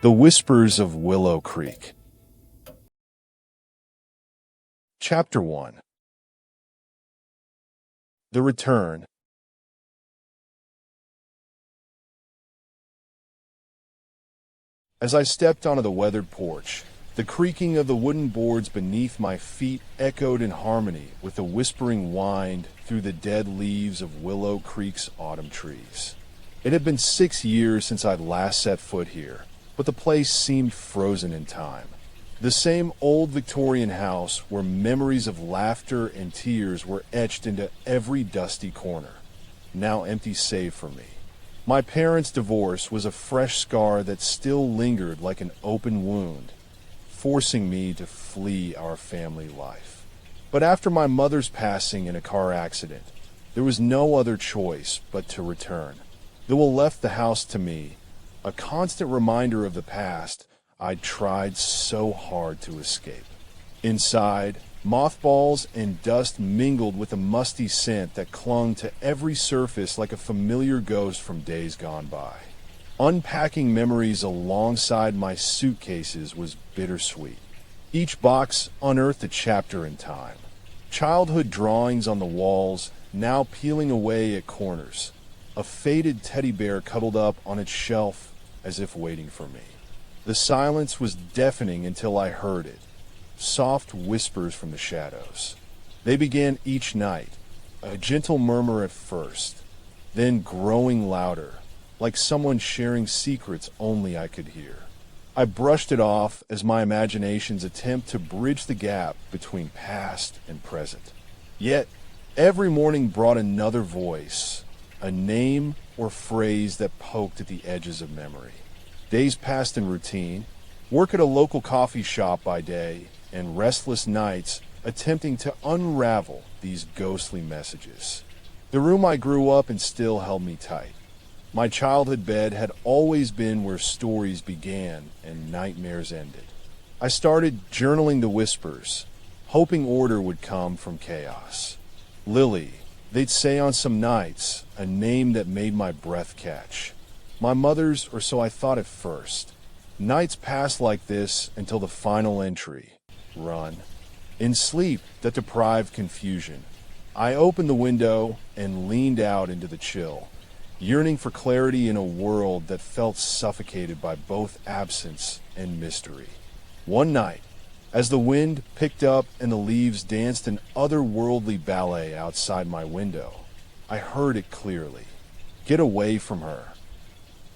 The Whispers of Willow Creek. Chapter 1. The Return. As I stepped onto the weathered porch, the creaking of the wooden boards beneath my feet echoed in harmony with the whispering wind through the dead leaves of Willow Creek's autumn trees. It had been 6 years since I'd last set foot here, but the place seemed frozen in time. The same old Victorian house where memories of laughter and tears were etched into every dusty corner, now empty save for me. My parents' divorce was a fresh scar that still lingered like an open wound, forcing me to flee our family life. But after my mother's passing in a car accident, there was no other choice but to return. The will left the house to me, a constant reminder of the past I'd tried so hard to escape. Inside, mothballs and dust mingled with a musty scent that clung to every surface like a familiar ghost from days gone by. Unpacking memories alongside my suitcases was bittersweet. Each box unearthed a chapter in time. Childhood drawings on the walls, now peeling away at corners. A faded teddy bear cuddled up on its shelf as if waiting for me. The silence was deafening until I heard it. Soft whispers from the shadows. They began each night, a gentle murmur at first, then growing louder, like someone sharing secrets only I could hear. I brushed it off as my imagination's attempt to bridge the gap between past and present. Yet, every morning brought another voice, a name or phrase that poked at the edges of memory. Days passed in routine, work at a local coffee shop by day, and restless nights attempting to unravel these ghostly messages. The room I grew up in still held me tight. My childhood bed had always been where stories began and nightmares ended. I started journaling the whispers, hoping order would come from chaos. Lily, they'd say on some nights, a name that made my breath catch. My mother's, or so I thought at first. Nights passed like this until the final entry. Run. In sleep that deprived confusion, I opened the window and leaned out into the chill, yearning for clarity in a world that felt suffocated by both absence and mystery. One night, as the wind picked up and the leaves danced an otherworldly ballet outside my window, I heard it clearly. Get away from her.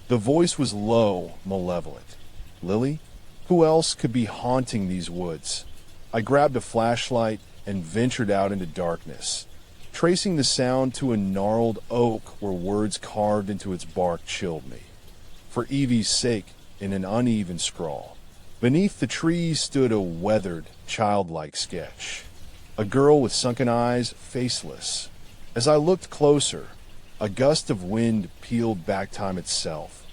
The voice was low, malevolent. Lily? Who else could be haunting these woods? I grabbed a flashlight and ventured out into darkness, tracing the sound to a gnarled oak where words carved into its bark chilled me. For Evie's sake, in an uneven scrawl. Beneath the trees stood a weathered, childlike sketch. A girl with sunken eyes, faceless. As I looked closer, a gust of wind peeled back time itself,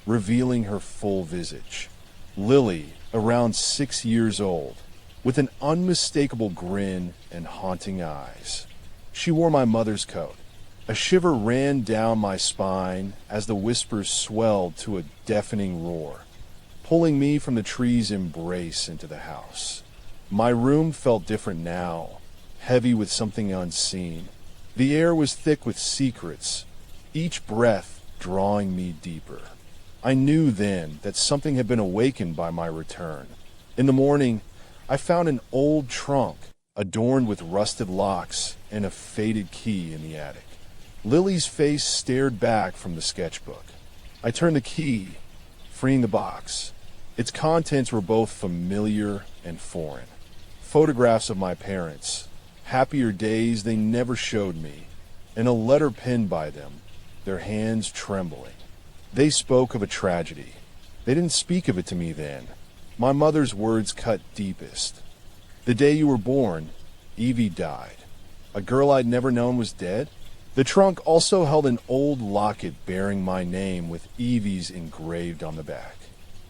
revealing her full visage. Lily, around 6 years old, with an unmistakable grin and haunting eyes. She wore my mother's coat. A shiver ran down my spine as the whispers swelled to a deafening roar, pulling me from the tree's embrace into the house. My room felt different now, heavy with something unseen. The air was thick with secrets, each breath drawing me deeper. I knew then that something had been awakened by my return. In the morning, I found an old trunk adorned with rusted locks and a faded key in the attic. Lily's face stared back from the sketchbook. I turned the key, freeing the box. Its contents were both familiar and foreign. Photographs of my parents, happier days they never showed me, and a letter penned by them, their hands trembling. They spoke of a tragedy. They didn't speak of it to me then. My mother's words cut deepest. The day you were born, Evie died. A girl I'd never known was dead? The trunk also held an old locket bearing my name with Evie's engraved on the back.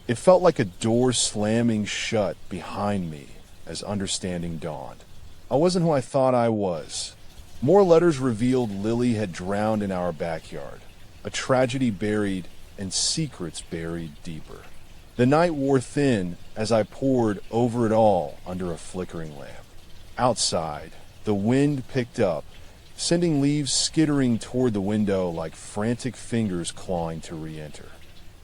It felt like a door slamming shut behind me as understanding dawned. I wasn't who I thought I was. More letters revealed Lily had drowned in our backyard, a tragedy buried and secrets buried deeper. The night wore thin as I pored over it all under a flickering lamp. Outside, the wind picked up, sending leaves skittering toward the window like frantic fingers clawing to re-enter.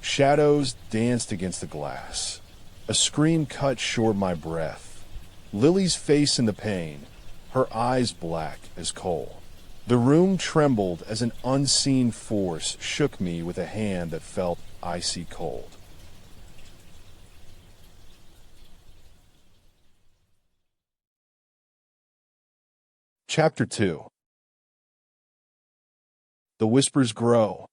Shadows danced against the glass. A scream cut short my breath. Lily's face in the pane, her eyes black as coal. The room trembled as an unseen force shook me with a hand that felt icy cold. Chapter 2. The Whispers Grow.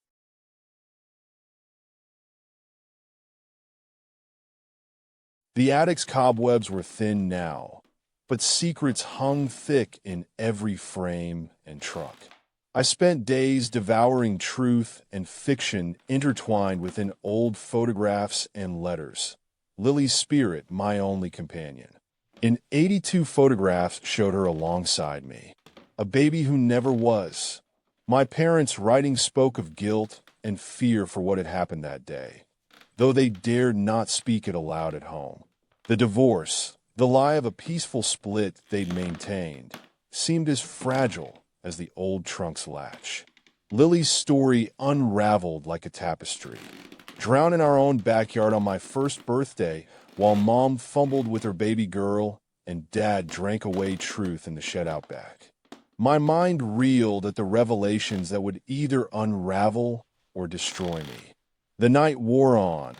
The attic's cobwebs were thin now, but secrets hung thick in every frame and trunk. I spent days devouring truth and fiction intertwined within old photographs and letters. Lily's spirit, my only companion. In 82 photographs showed her alongside me, a baby who never was. My parents' writing spoke of guilt and fear for what had happened that day, though they dared not speak it aloud at home. The divorce, the lie of a peaceful split they'd maintained, seemed as fragile as the old trunk's latch. Lily's story unraveled like a tapestry. Drowned in our own backyard on my first birthday, while Mom fumbled with her baby girl and Dad drank away truth in the shed out back. My mind reeled at the revelations that would either unravel or destroy me. The night wore on,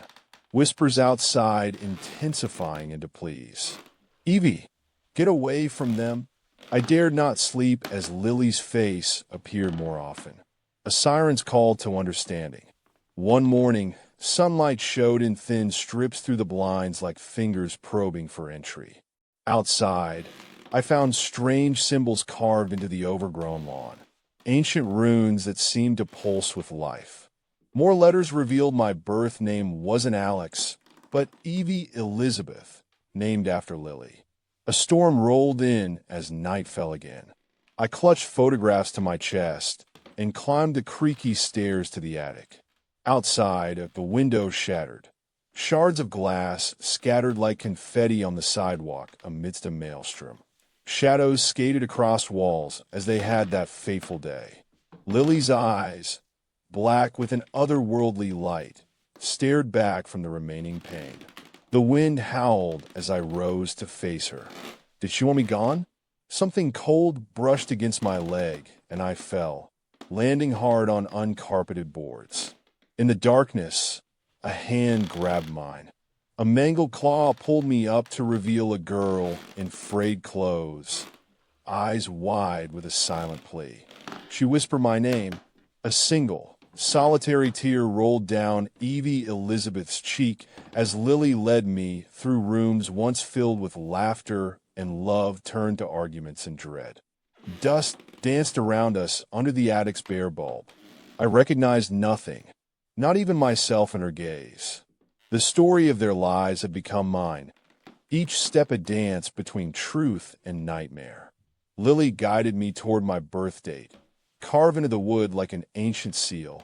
whispers outside intensifying into pleas. Evie, get away from them. I dared not sleep as Lily's face appeared more often. A siren's call to understanding. One morning, sunlight showed in thin strips through the blinds like fingers probing for entry. Outside, I found strange symbols carved into the overgrown lawn, ancient runes that seemed to pulse with life. More letters revealed my birth name wasn't Alex, but Evie Elizabeth, named after Lily. A storm rolled in as night fell again. I clutched photographs to my chest and climbed the creaky stairs to the attic. Outside, the window shattered. Shards of glass scattered like confetti on the sidewalk amidst a maelstrom. Shadows skated across walls as they had that fateful day. Lily's eyes, black with an otherworldly light, stared back from the remaining pane. The wind howled as I rose to face her. Did she want me gone? Something cold brushed against my leg, and I fell, landing hard on uncarpeted boards. In the darkness, a hand grabbed mine. A mangled claw pulled me up to reveal a girl in frayed clothes, eyes wide with a silent plea. She whispered my name. A single, solitary tear rolled down Evie Elizabeth's cheek as Lily led me through rooms once filled with laughter and love turned to arguments and dread. Dust danced around us under the attic's bare bulb. I recognized nothing, not even myself in her gaze. The story of their lives had become mine, each step a dance between truth and nightmare. Lily guided me toward my birth date, carved into the wood like an ancient seal,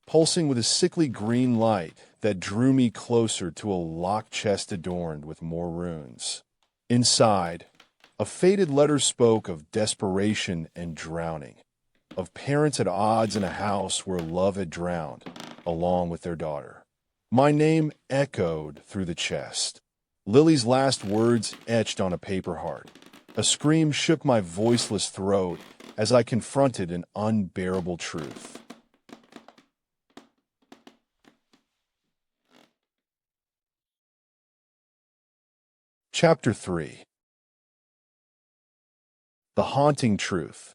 pulsing with a sickly green light that drew me closer to a locked chest adorned with more runes. Inside, a faded letter spoke of desperation and drowning, of parents at odds in a house where love had drowned, along with their daughter. My name echoed through the chest. Lily's last words etched on a paper heart. A scream shook my voiceless throat as I confronted an unbearable truth. Chapter 3. The Haunting Truth.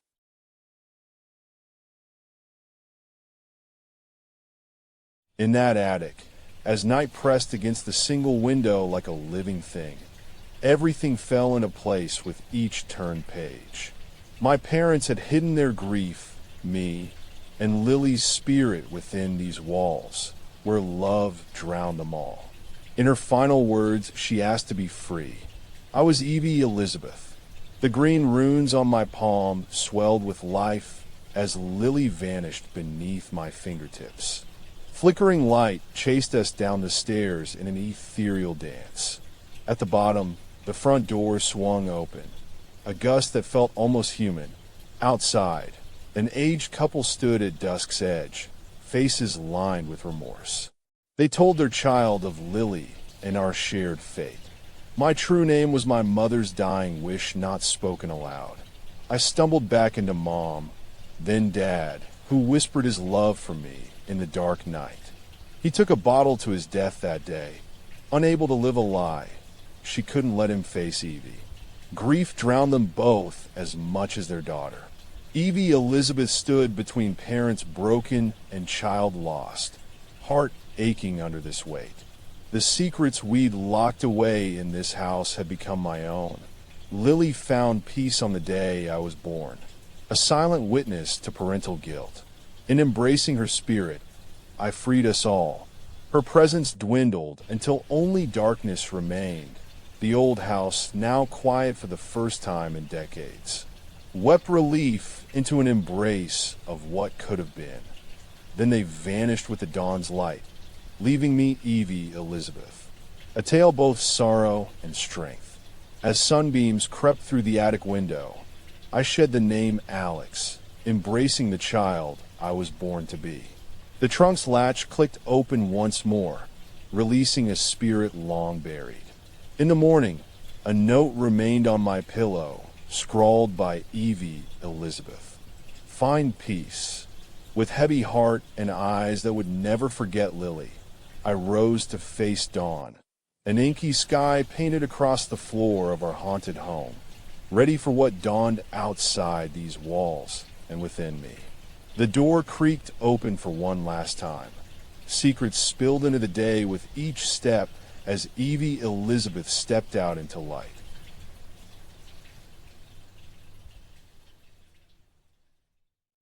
In that attic, as night pressed against the single window like a living thing, everything fell into place with each turned page. My parents had hidden their grief, me, and Lily's spirit within these walls, where love drowned them all. In her final words, she asked to be free. I was Evie Elizabeth. The green runes on my palm swelled with life as Lily vanished beneath my fingertips. Flickering light chased us down the stairs in an ethereal dance. At the bottom, the front door swung open, a gust that felt almost human. Outside, an aged couple stood at dusk's edge, faces lined with remorse. They told their child of Lily and our shared fate. My true name was my mother's dying wish not spoken aloud. I stumbled back into Mom, then Dad, who whispered his love for me in the dark night. He took a bottle to his death that day, unable to live a lie. She couldn't let him face Evie. Grief drowned them both as much as their daughter. Evie Elizabeth stood between parents broken and child lost, heart aching under this weight. The secrets we'd locked away in this house had become my own. Lily found peace on the day I was born, a silent witness to parental guilt. In embracing her spirit, I freed us all. Her presence dwindled until only darkness remained. The old house, now quiet for the first time in decades, wept relief into an embrace of what could have been. Then they vanished with the dawn's light, leaving me Evie Elizabeth, a tale both sorrow and strength. As sunbeams crept through the attic window, I shed the name Alex, embracing the child I was born to be. The trunk's latch clicked open once more, releasing a spirit long buried. In the morning, a note remained on my pillow, scrawled by Evie Elizabeth. Find peace. With heavy heart and eyes that would never forget Lily, I rose to face dawn. An inky sky painted across the floor of our haunted home, ready for what dawned outside these walls and within me. The door creaked open for one last time. Secrets spilled into the day with each step as Evie Elizabeth stepped out into light.